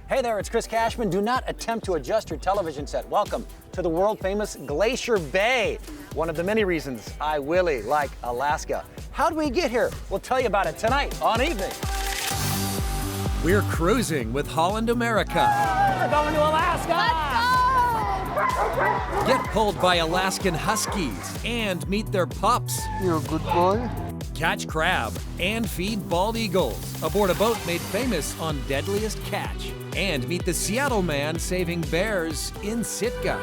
Hey there, it's Chris Cashman. Do not attempt to adjust your television set. Welcome to the world-famous Glacier Bay, one of the many reasons I really like Alaska. How did we get here? We'll tell you about it tonight on Evening. We're cruising with Holland America. We're going to Alaska! Get pulled by Alaskan Huskies and meet their pups. You're a good boy. Catch crab and feed bald eagles aboard a boat made famous on Deadliest Catch. And meet the Seattle man saving bears in Sitka.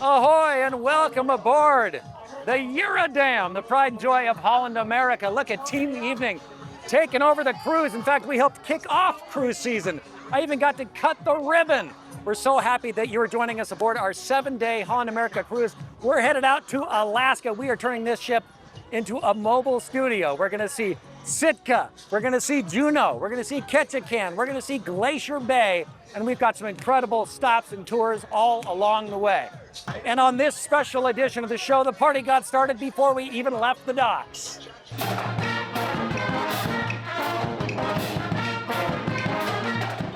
Ahoy and welcome aboard the Eurodam, the pride and joy of Holland America. Look at Team Evening taking over the cruise. In fact, we helped kick off cruise season. I even got to cut the ribbon. We're so happy that you are joining us aboard our 7-day Holland America cruise. We're headed out to Alaska. We are turning this ship into a mobile studio. We're gonna see Sitka, we're gonna see Juneau, we're gonna see Ketchikan, we're gonna see Glacier Bay, and we've got some incredible stops and tours all along the way. And on this special edition of the show, the party got started before we even left the docks.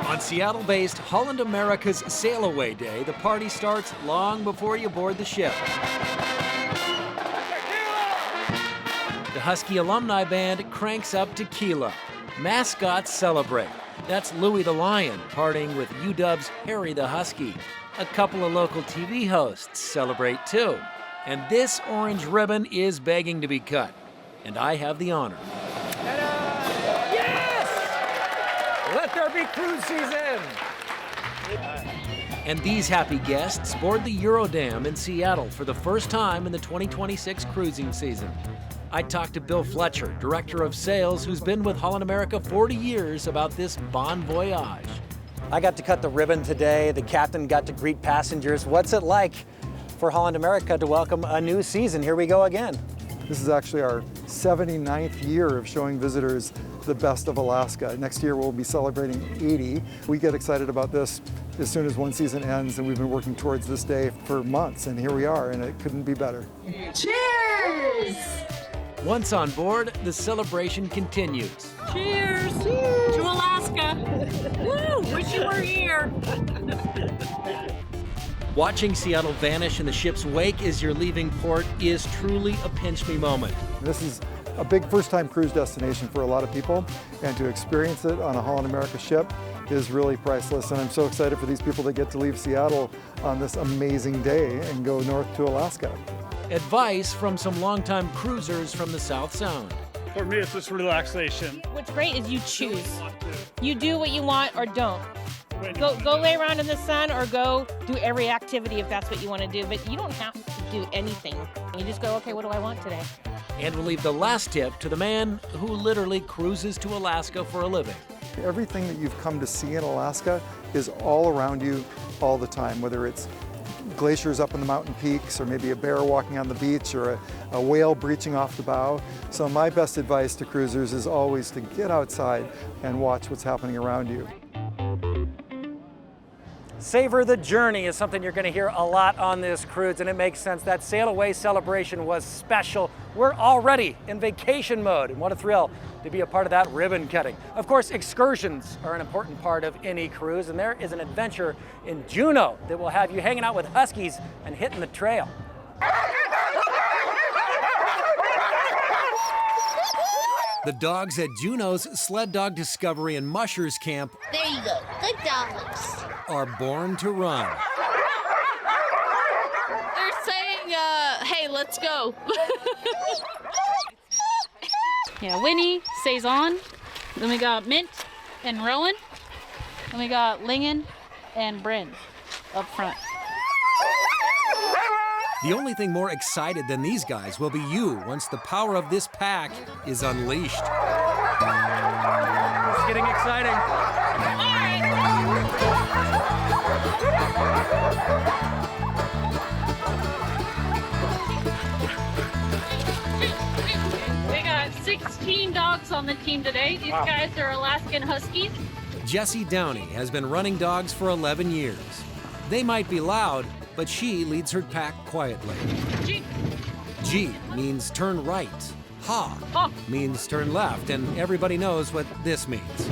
On Seattle-based Holland America's Sail Away Day, the party starts long before you board the ship. The Husky Alumni Band cranks up tequila. Mascots celebrate. That's Louie the Lion partying with UW's Harry the Husky. A couple of local TV hosts celebrate too. And this orange ribbon is begging to be cut. And I have the honor. Yes! Let there be cruise season! And these happy guests board the Eurodam in Seattle for the first time in the 2026 cruising season. I talked to Bill Fletcher, Director of Sales, who's been with Holland America 40 years, about this bon voyage. I got to cut the ribbon today. The captain got to greet passengers. What's it like for Holland America to welcome a new season? Here we go again. This is actually our 79th year of showing visitors the best of Alaska. Next year we'll be celebrating 80. We get excited about this as soon as one season ends, and we've been working towards this day for months, and here we are, and it couldn't be better. Cheers! Once on board, the celebration continues. Cheers! To Alaska! Woo! Wish you were here! Watching Seattle vanish in the ship's wake as you're leaving port is truly a pinch-me moment. This is a big first-time cruise destination for a lot of people, and to experience it on a Holland America ship is really priceless, and I'm so excited for these people that get to leave Seattle on this amazing day and go north to Alaska. Advice from some longtime cruisers from the South Sound. For me, it's just relaxation. What's great is you choose. You do what you want or don't. Go lay around in the sun or go do every activity if that's what you want to do, but you don't have to do anything. You just go, okay, what do I want today? And we'll leave the last tip to the man who literally cruises to Alaska for a living. Everything that you've come to see in Alaska is all around you all the time, whether it's glaciers up in the mountain peaks, or maybe a bear walking on the beach, or a whale breaching off the bow. So my best advice to cruisers is always to get outside and watch what's happening around you. Savor the journey is something you're going to hear a lot on this cruise, and it makes sense. That Sail Away celebration was special. We're already in vacation mode, and what a thrill to be a part of that ribbon cutting. Of course, excursions are an important part of any cruise, and there is an adventure in Juneau that will have you hanging out with huskies and hitting the trail. The dogs at Juneau's Sled Dog Discovery and Mushers Camp There you go. Good dogs. are born to run. They're saying, hey, let's go. Yeah, Winnie, Saison. Then we got Mint and Rowan. Then we got Lingen and Bryn up front. The only thing more excited than these guys will be you once the power of this pack is unleashed. It's getting exciting. We got 16 dogs on the team today. These guys are Alaskan Huskies. Jessie Downey has been running dogs for 11 years. They might be loud, but she leads her pack quietly. G means turn right. Ha means turn left, and everybody knows what this means.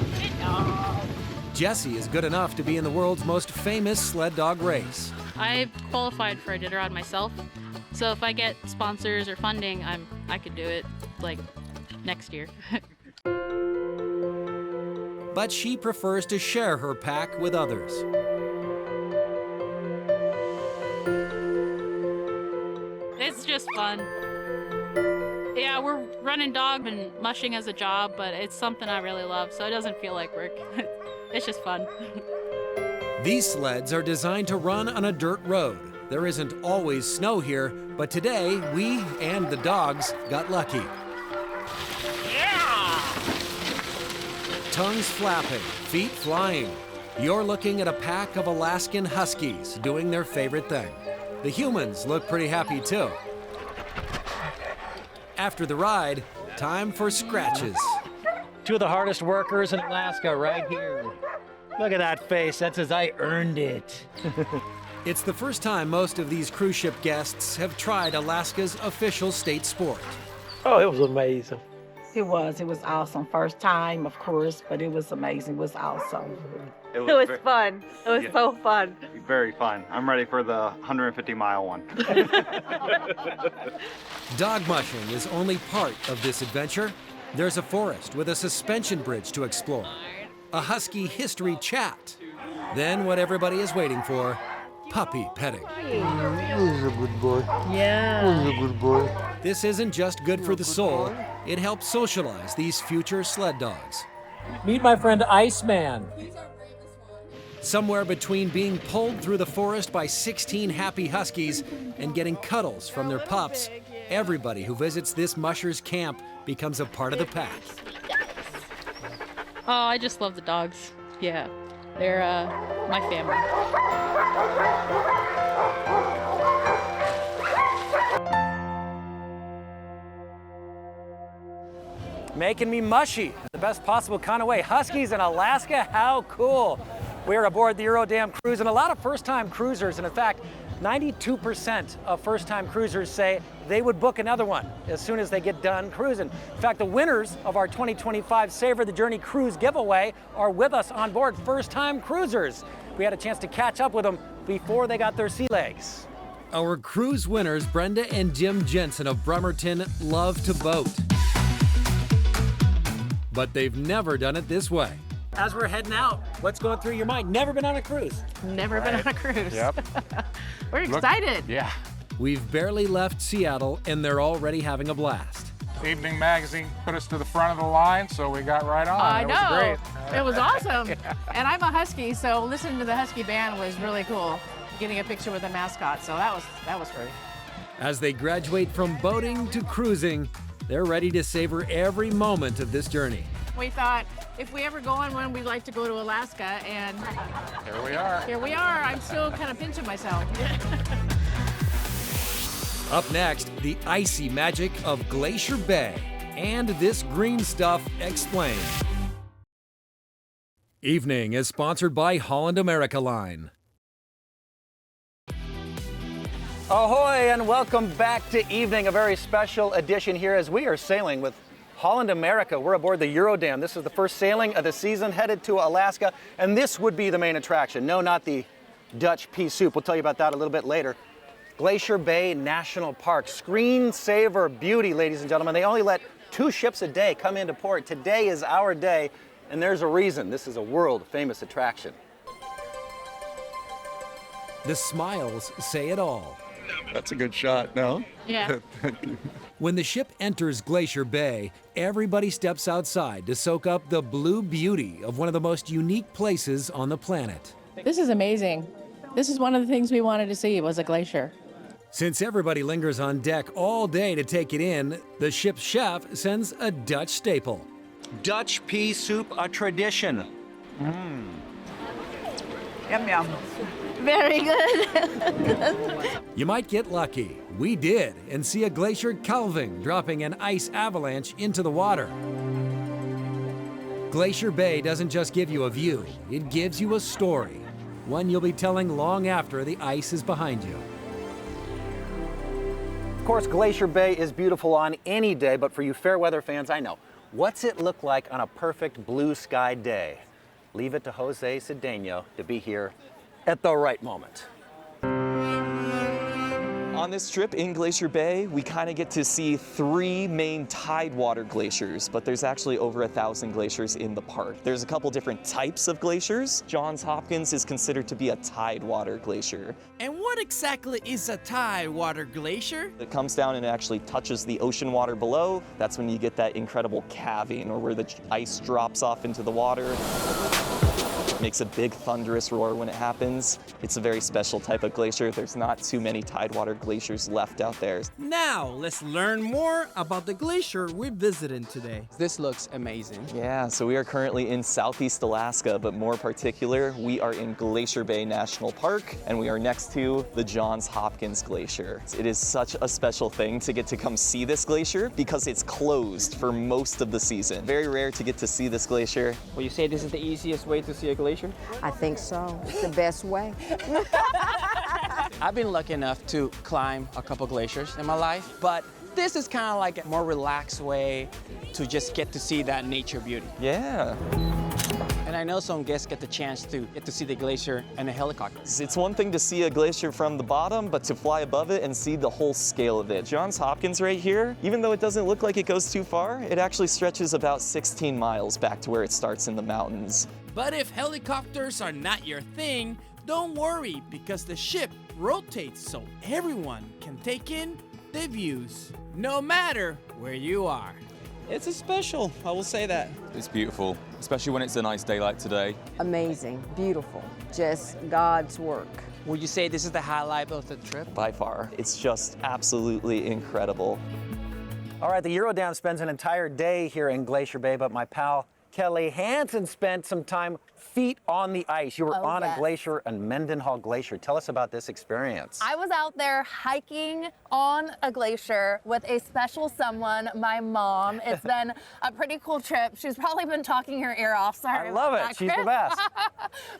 Jessie is good enough to be in the world's most famous sled dog race. I've qualified for Iditarod myself, so if I get sponsors or funding, I could do it like next year. But she prefers to share her pack with others. It's just fun. Yeah, we're running dog and mushing as a job, but it's something I really love, so it doesn't feel like work. It's just fun. These sleds are designed to run on a dirt road. There isn't always snow here, but today we and the dogs got lucky. Yeah! Tongues flapping, feet flying. You're looking at a pack of Alaskan Huskies doing their favorite thing. The humans look pretty happy too. After the ride, time for scratches. Two of the hardest workers in Alaska right here. Look at that face. That says, I earned it. It's the first time most of these cruise ship guests have tried Alaska's official state sport. Oh, it was amazing. It was awesome. First time, of course, but it was amazing. It was awesome. It was fun. It was so fun. very fun. I'm ready for the 150-mile one. Dog mushing is only part of this adventure. There's a forest with a suspension bridge to explore, a husky history chat, then what everybody is waiting for, puppy petting. Who's a good boy? Yeah. Who's a good boy? This isn't just good for the soul, it helps socialize these future sled dogs. Meet my friend Iceman. Somewhere between being pulled through the forest by 16 happy huskies and getting cuddles from their pups, everybody who visits this mushers camp becomes a part of the pack. Oh, I just love the dogs. Yeah, they're my family. Making me mushy, the best possible kind of way. Huskies in Alaska, how cool. We're aboard the Eurodam cruise, and a lot of first-time cruisers, and in fact, 92% of first-time cruisers say they would book another one as soon as they get done cruising. In fact, the winners of our 2025 Savor the Journey cruise giveaway are with us on board, first-time cruisers. We had a chance to catch up with them before they got their sea legs. Our cruise winners, Brenda and Jim Jensen of Bremerton, love to boat. But they've never done it this way. As we're heading out, what's going through your mind? Never been on a cruise. Never been on a cruise. Yep. We're excited. Yeah. We've barely left Seattle and they're already having a blast. Evening Magazine put us to the front of the line, so we got right on. I It know. was great. It was awesome. And I'm a Husky, so listening to the Husky band was really cool. Getting a picture with the mascot, so that was great. As they graduate from boating to cruising, they're ready to savor every moment of this journey. We thought if we ever go on one, we'd like to go to Alaska, and Here we are. here we are. I'm still kind of pinching myself. Up next, the icy magic of Glacier Bay and this green stuff explained. Evening is sponsored by Holland America Line. Ahoy and welcome back to Evening, a very special edition here as we are sailing with Holland America. We're aboard the Eurodam. This is the first sailing of the season headed to Alaska, and this would be the main attraction. No, not the Dutch pea soup. We'll tell you about that a little bit later. Glacier Bay National Park, screensaver beauty, ladies and gentlemen. They only let 2 ships a day come into port. Today is our day, and there's a reason. This is a world-famous attraction. The smiles say it all. That's a good shot, no? Yeah. When the ship enters Glacier Bay, everybody steps outside to soak up the blue beauty of one of the most unique places on the planet. This is amazing. This is one of the things we wanted to see was a glacier. Since everybody lingers on deck all day to take it in, the ship's chef sends a Dutch staple. Dutch pea soup, a tradition. Yum yum. Very good. You might get lucky. We did, and see a glacier calving dropping an ice avalanche into the water. Glacier Bay doesn't just give you a view, it gives you a story. One you'll be telling long after the ice is behind you. course, Glacier Bay is beautiful on any day, but for you fair weather fans, I know. What's it look like on a perfect blue sky day? Leave it to Jose Cedeno to be here at the right moment. On this trip in Glacier Bay, we kind of get to see 3 main tidewater glaciers, but there's actually over 1,000 glaciers in the park. There's a couple different types of glaciers. Johns Hopkins is considered to be a tidewater glacier. And what exactly is a tidewater glacier? It comes down and it actually touches the ocean water below. That's when you get that incredible calving, or where the ice drops off into the water. Makes a big thunderous roar when it happens. It's a very special type of glacier. There's not too many tidewater glaciers left out there. Now, let's learn more about the glacier we're visiting today. This looks amazing. Yeah, so we are currently in Southeast Alaska, but more particular, we are in Glacier Bay National Park, and we are next to the Johns Hopkins Glacier. It is such a special thing to get to come see this glacier because it's closed for most of the season. Very rare to get to see this glacier. Will you say this is the easiest way to see a glacier? I think so. It's the best way. I've been lucky enough to climb a couple glaciers in my life, but this is kind of like a more relaxed way to just get to see that nature beauty. Yeah. And I know some guests get the chance to see the glacier in a helicopter. It's one thing to see a glacier from the bottom, but to fly above it and see the whole scale of it. Johns Hopkins right here, even though it doesn't look like it goes too far, it actually stretches about 16 miles back to where it starts in the mountains. But if helicopters are not your thing, don't worry, because the ship rotates so everyone can take in the views, no matter where you are. It's special, I will say that. It's beautiful, especially when it's a nice day like today. Amazing, beautiful, just God's work. Would you say this is the highlight of the trip? By far. It's just absolutely incredible. All right, the Eurodam spends an entire day here in Glacier Bay, but my pal Kelly Hansen spent some time feet on the ice. You were on a glacier on Mendenhall Glacier. Tell us about this experience. I was out there hiking on a glacier with a special someone, my mom. It's been a pretty cool trip. She's probably been talking her ear off. Sorry. I love it. She's the best.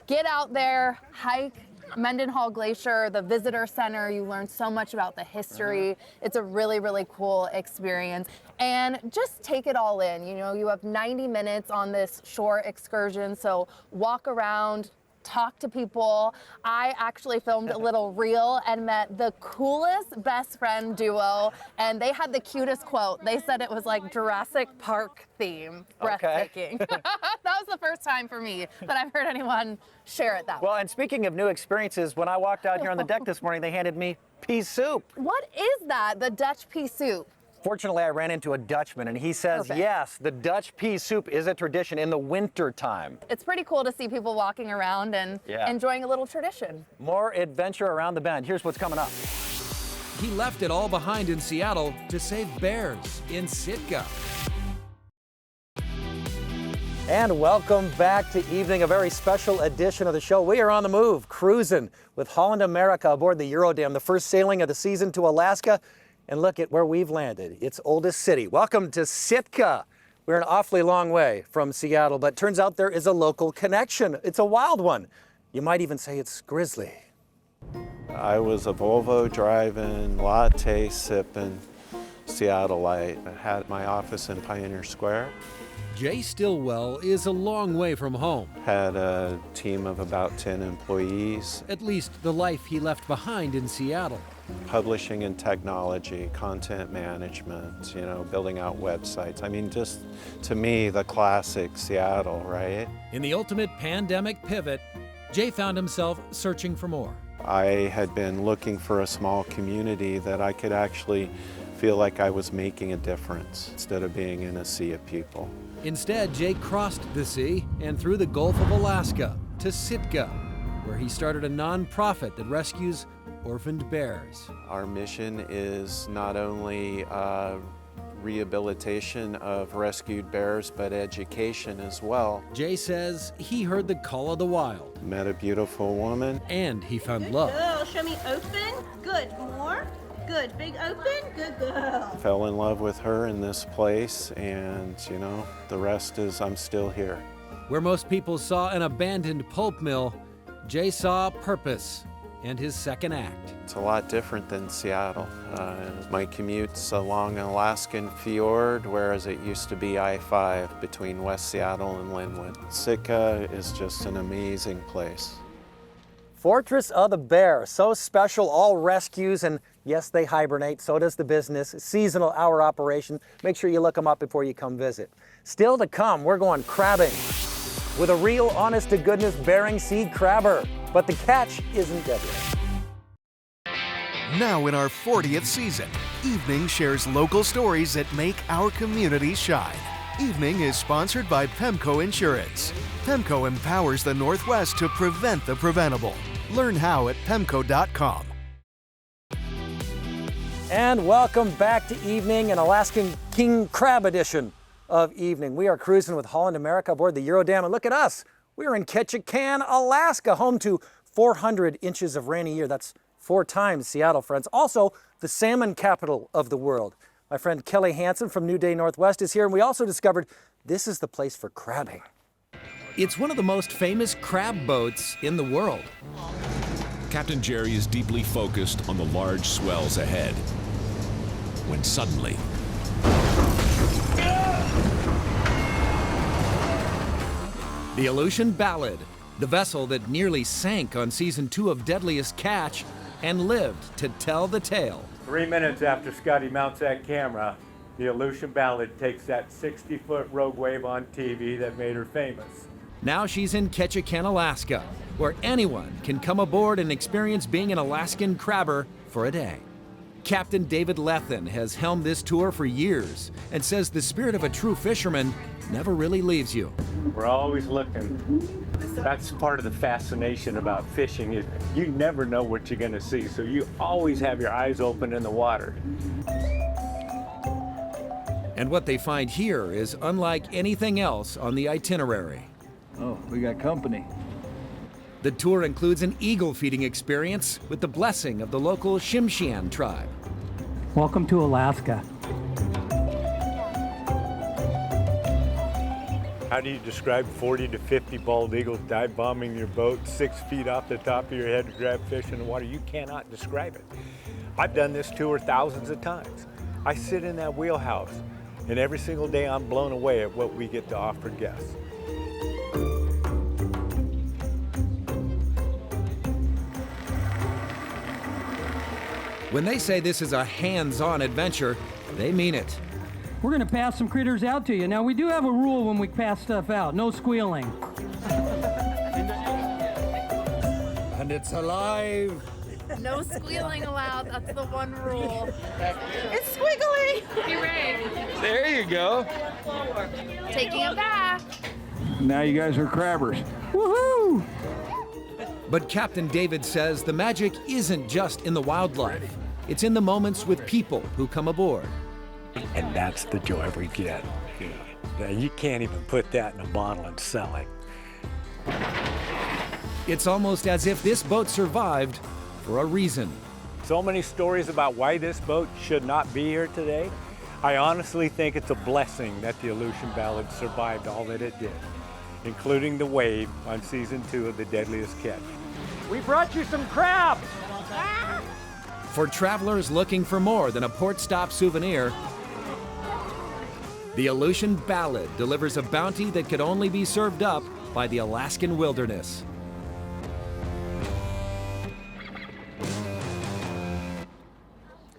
Get out there, hike Mendenhall Glacier, the visitor center. You learn so much about the history. It's a really, really cool experience. And just take it all in. You know, you have 90 minutes on this shore excursion, so walk around, talk to people. I actually filmed a little reel and met the coolest best friend duo, and they had the cutest quote. They said it was like Jurassic Park theme. Breathtaking. That was the first time for me that I've heard anyone share it that way. Well, and speaking of new experiences, when I walked out here on the deck this morning, they handed me pea soup. What is that, the Dutch pea soup? Fortunately, I ran into a Dutchman, and he says, yes, the Dutch pea soup is a tradition in the winter time. It's pretty cool to see people walking around and enjoying a little tradition. More adventure around the bend. Here's what's coming up. He left it all behind in Seattle to save bears in Sitka. And welcome back to evening, a very special edition of the show. We are on the move, cruising with Holland America aboard the Eurodam, the first sailing of the season to Alaska. And look at where we've landed, its oldest city. Welcome to Sitka. We're an awfully long way from Seattle, but turns out there is a local connection. It's a wild one. You might even say it's grisly. I was a Volvo driving, latte sipping Seattleite. I had my office in Pioneer Square. Jay Stillwell is a long way from home. Had a team of about 10 employees. At least the life he left behind in Seattle. Publishing and technology, content management, you know, building out websites. I mean, just to me, the classic Seattle, right? In the ultimate pandemic pivot, Jay found himself searching for more. I had been looking for a small community that I could actually feel like I was making a difference instead of being in a sea of people. Instead, Jay crossed the sea and through the Gulf of Alaska to Sitka, where he started a nonprofit that rescues orphaned bears. Our mission is not only rehabilitation of rescued bears, but education as well. Jay says he heard the call of the wild. Met a beautiful woman. And he found love. Girl, show me open. Good. More. Good. Big open. Good girl. Fell in love with her in this place, and you know, the rest is I'm still here. Where most people saw an abandoned pulp mill, Jay saw purpose and his second act. It's a lot different than Seattle. My commute's along an Alaskan fjord, whereas it used to be I-5 between West Seattle and Linwood. Sitka is just an amazing place. Fortress of the Bear, so special, all rescues, and yes, they hibernate, so does the business. Seasonal hour operation. Make sure you look them up before you come visit. Still to come, we're going crabbing with a real honest-to-goodness Bering Sea crabber. But the catch isn't dead yet. Now in our 40th season, Evening shares local stories that make our community shine. Evening is sponsored by Pemco Insurance. Pemco empowers the Northwest to prevent the preventable. Learn how at pemco.com. And welcome back to Evening, an Alaskan King Crab edition of Evening. We are cruising with Holland America aboard the Eurodam, and look at us. We're in Ketchikan, Alaska, home to 400 inches of rain a year. That's 4 times Seattle, friends. Also, the salmon capital of the world. My friend Kelly Hansen from New Day Northwest is here, and we also discovered this is the place for crabbing. It's one of the most famous crab boats in the world. Captain Jerry is deeply focused on the large swells ahead, when suddenly... The Aleutian Ballad, the vessel that nearly sank on season 2 of Deadliest Catch and lived to tell the tale. 3 minutes after Scotty mounts that camera, the Aleutian Ballad takes that 60-foot rogue wave on TV that made her famous. Now she's in Ketchikan, Alaska, where anyone can come aboard and experience being an Alaskan crabber for a day. Captain David Lethen has helmed this tour for years and says the spirit of a true fisherman never really leaves you. We're always looking. That's part of the fascination about fishing is you never know what you're going to see, so you always have your eyes open in the water. And what they find here is unlike anything else on the itinerary. Oh, we got company. The tour includes an eagle feeding experience with the blessing of the local Tsimshian tribe. Welcome to Alaska. How do you describe 40 to 50 bald eagles dive bombing your boat 6 feet off the top of your head to grab fish in the water? You cannot describe it. I've done this tour thousands of times. I sit in that wheelhouse, and every single day I'm blown away at what we get to offer guests. When they say this is a hands-on adventure, they mean it. We're going to pass some critters out to you. Now, we do have a rule when we pass stuff out. No squealing. And it's alive. No squealing allowed. That's the one rule. It's squiggly. Hooray. There you go. Taking it back. Now you guys are crabbers. Woohoo! But Captain David says the magic isn't just in the wildlife. It's in the moments with people who come aboard. And that's the joy we get. Now, you can't even put that in a bottle and sell it. It's almost as if this boat survived for a reason. So many stories about why this boat should not be here today. I honestly think it's a blessing that the Aleutian Ballad survived all that it did, including the wave on season 2 of The Deadliest Catch. We brought you some crabs. For travelers looking for more than a port stop souvenir, the Aleutian Ballad delivers a bounty that could only be served up by the Alaskan wilderness.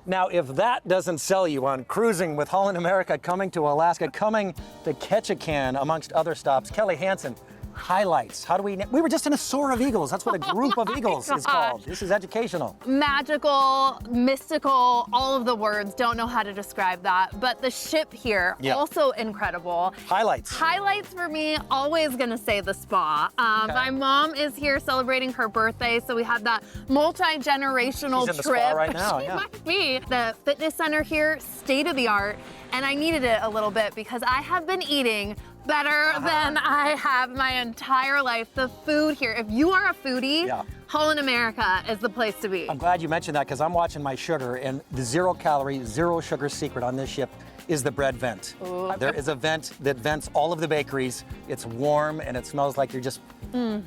Now, if that doesn't sell you on cruising with Holland America, coming to Alaska, coming to Ketchikan, amongst other stops, Kelly Hansen, highlights. How do we were just in a soar of eagles. That's what a group of eagles is called. This is educational. Magical, mystical, all of the words. Don't know how to describe that. But the ship here, also incredible. Highlights. Highlights for me, always gonna say the spa. My mom is here celebrating her birthday, so we had that multi-generational trip. She's in the spa right now, She might be. The fitness center here, state of the art. And I needed it a little bit because I have been eating better than I have my entire life. The food here, if you are a foodie, Holland America is the place to be. I'm glad you mentioned that because I'm watching my sugar, and the 0 calorie, 0 sugar secret on this ship is the bread vent. Ooh. There is a vent that vents all of the bakeries. It's warm and it smells like you're just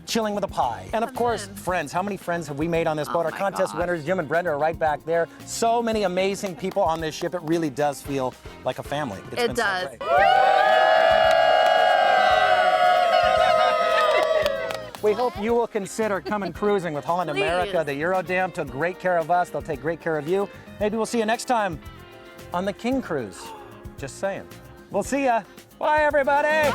chilling with a pie. And of course, friends. How many friends have we made on this boat? Our contest winners, Jim and Brenda, are right back there. So many amazing people on this ship. It really does feel like a family. It does. So we hope you will consider coming cruising with Holland America. The Eurodam took great care of us. They'll take great care of you. Maybe we'll see you next time on the King Cruise. Just saying. We'll see ya. Bye, everybody.